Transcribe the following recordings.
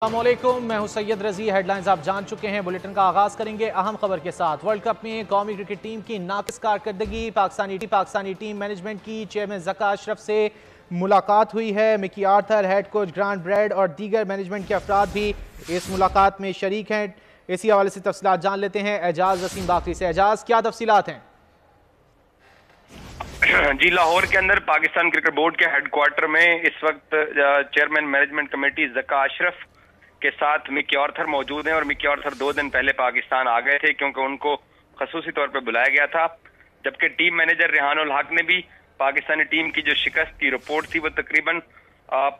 अस्सलामुअलैकुम, मैं हूं सैयद रजी। हेडलाइंस आप जान चुके हैं। बुलेटिन का आगाज करेंगे अहम खबर के साथ। वर्ल्ड कप में कौमी क्रिकेट टीम की नाकिस कारकर्दगी, पाकिस्तानी टीम मैनेजमेंट की चेयरमैन ज़का अशरफ से मुलाकात हुई है। Mickey Arthur, head coach Grant Brad और दीगर मैनेजमेंट के अफराद भी इस मुलाकात में शरीक हैं। इसी हवाले से तफसीलात जान लेते हैं एजाज वसीम बाकरी से। एजाज, क्या तफसीलात हैं? जी, लाहौर के अंदर पाकिस्तान क्रिकेट बोर्ड के हेडक्वार्टर में इस वक्त chairman management committee Zaka Ashraf के साथ मिकी आर्थर मौजूद हैं। और मिकी आर्थर 2 दिन पहले पाकिस्तान आ गए थे क्योंकि उनको खसूसी तौर पे बुलाया गया था। जबकि टीम मैनेजर रेहानुल हक ने भी पाकिस्तानी टीम की जो शिकस्त की रिपोर्ट थी वो तकरीबन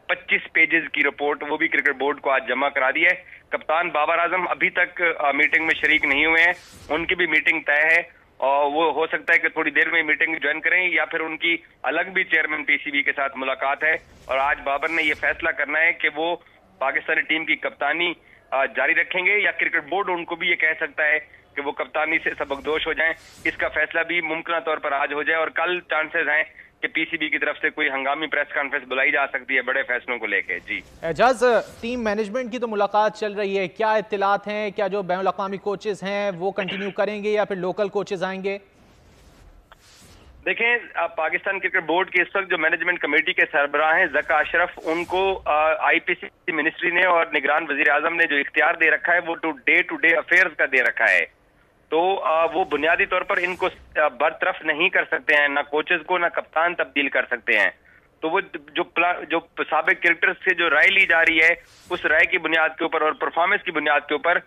25 पेजेस की रिपोर्ट वो भी क्रिकेट बोर्ड को आज जमा करा दी है। कप्तान बाबर आजम अभी तक मीटिंग में शरीक नहीं हुए हैं, उनकी भी मीटिंग तय है और वो हो सकता है कि थोड़ी देर में मीटिंग ज्वाइन करें या फिर उनकी अलग भी चेयरमैन पीसीबी के साथ मुलाकात है। और आज बाबर ने ये फैसला करना है कि वो पाकिस्तानी टीम की कप्तानी जारी रखेंगे या क्रिकेट बोर्ड उनको भी ये कह सकता है कि वो कप्तानी से सबकदोश हो जाएं। इसका फैसला भी मुमकिन तौर पर आज हो जाए और कल चांसेस हैं कि पीसीबी की तरफ से कोई हंगामी प्रेस कॉन्फ्रेंस बुलाई जा सकती है बड़े फैसलों को लेके। जी एजाज, टीम मैनेजमेंट की तो मुलाकात चल रही है, क्या इत्तलात हैं? क्या जो बैनुल अक़वामी कोचेस हैं वो कंटिन्यू करेंगे या फिर लोकल कोचेस आएंगे? देखें, पाकिस्तान क्रिकेट बोर्ड के इस वक्त जो मैनेजमेंट कमेटी के सरबराह हैं ज़का अशरफ, उनको आईपीसी मिनिस्ट्री ने और निगरान वजीर आजम ने जो इख्तियार दे रखा है वो टू डे अफेयर्स का दे रखा है। तो वो बुनियादी तौर पर इनको बरतरफ नहीं कर सकते हैं, ना कोचेस को ना कप्तान तब्दील कर सकते हैं। तो वो जो साबिक क्रिकेटर्स से जो राय ली जा रही है उस राय की बुनियाद के ऊपर और परफॉर्मेंस की बुनियाद के ऊपर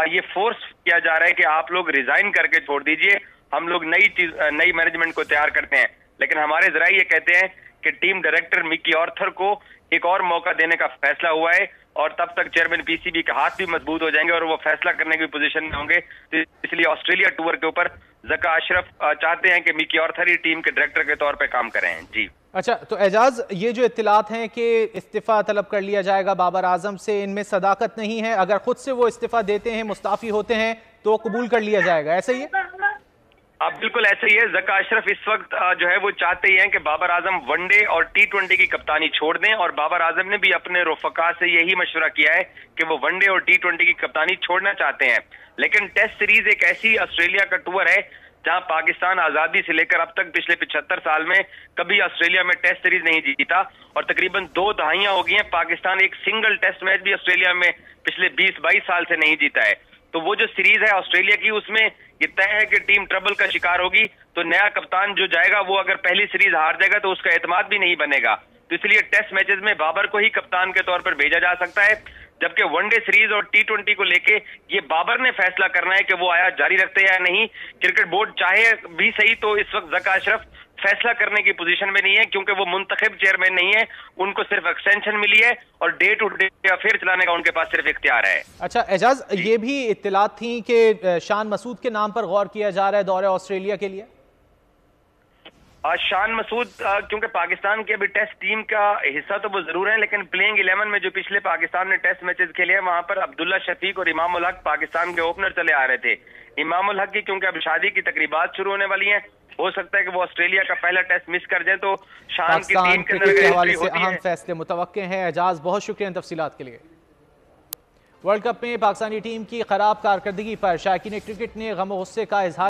ये फोर्स किया जा रहा है कि आप लोग रिजाइन करके छोड़ दीजिए, हम लोग नई मैनेजमेंट को तैयार करते हैं। लेकिन हमारे जरा ये कहते हैं कि टीम डायरेक्टर मिकी आर्थर को एक और मौका देने का फैसला हुआ है और तब तक चेयरमैन पीसीबी का हाथ भी मजबूत हो जाएंगे और वो फैसला करने की पोजीशन में होंगे। तो इसलिए ऑस्ट्रेलिया टूर के ऊपर ज़का अशरफ चाहते हैं कि मिकी आर्थर ही टीम के डायरेक्टर के तौर पे काम करें। जी अच्छा, तो एजाज, ये जो इत्तलात हैं कि इस्तीफा तलब कर लिया जाएगा बाबर आजम से, इनमें सदाकत नहीं है। अगर खुद से वो इस्तीफा देते हैं, मुस्ताफी होते हैं तो कबूल कर लिया जाएगा, ऐसा ही है? बिल्कुल ऐसे ही है। ज़का अशरफ इस वक्त जो है वो चाहते ही हैं कि बाबर आजम वनडे और T20 की कप्तानी छोड़ दें और बाबर आजम ने भी अपने रफका से यही मशवरा किया है कि वो वनडे और T20 की कप्तानी छोड़ना चाहते हैं। लेकिन टेस्ट सीरीज एक ऐसी ऑस्ट्रेलिया का टूर है जहां पाकिस्तान आजादी से लेकर अब तक पिछले 75 साल में कभी ऑस्ट्रेलिया में टेस्ट सीरीज नहीं जीता और तकरीबन 2 दहाइयां हो गई हैं पाकिस्तान एक सिंगल टेस्ट मैच भी ऑस्ट्रेलिया में पिछले 20-22 साल से नहीं जीता है। तो वो जो सीरीज है ऑस्ट्रेलिया की, उसमें ये तय है कि टीम ट्रबल का शिकार होगी। तो नया कप्तान जो जाएगा वो अगर पहली सीरीज हार जाएगा तो उसका एतमाद भी नहीं बनेगा। तो इसलिए टेस्ट मैचेस में बाबर को ही कप्तान के तौर पर भेजा जा सकता है, जबकि वनडे सीरीज और T20 को लेके ये बाबर ने फैसला करना है कि वो आया जारी रखते हैं या नहीं। क्रिकेट बोर्ड चाहे भी सही तो इस वक्त ज़का अशरफ फैसला करने की पोजीशन में नहीं है क्योंकि वो मुंतखब चेयरमैन नहीं है, उनको सिर्फ एक्सटेंशन मिली है और डे टू डे अफेयर चलाने का उनके पास सिर्फ इख्तियार है। अच्छा एजाज, ये भी इत्तलात थी कि शान मसूद के नाम पर गौर किया जा रहा है दौरे ऑस्ट्रेलिया के लिए। शान मसूद क्योंकि पाकिस्तान की अभी टेस्ट टीम का हिस्सा तो वो जरूर है, लेकिन प्लेइंग 11 में जो पिछले पाकिस्तान ने टेस्ट मैचेस खेले हैं वहां पर अब्दुल्ला शफीक और इमामुल हक पाकिस्तान के ओपनर चले आ रहे थे। इमामुल हक की क्योंकि अब शादी की तकरीबात शुरू होने वाली हैं, हो सकता है कि वो ऑस्ट्रेलिया का पहला टेस्ट मिस कर जाए। तो शान की टीम के हवाले से अहम फैसले मुतवक्के हैं। एजाज, बहुत शुक्रिया तफसीलात के लिए। वर्ल्ड कप में पाकिस्तानी टीम की खराब कारकर्दगी पर शायकीन क्रिकेट ने गम और गुस्से का इजहार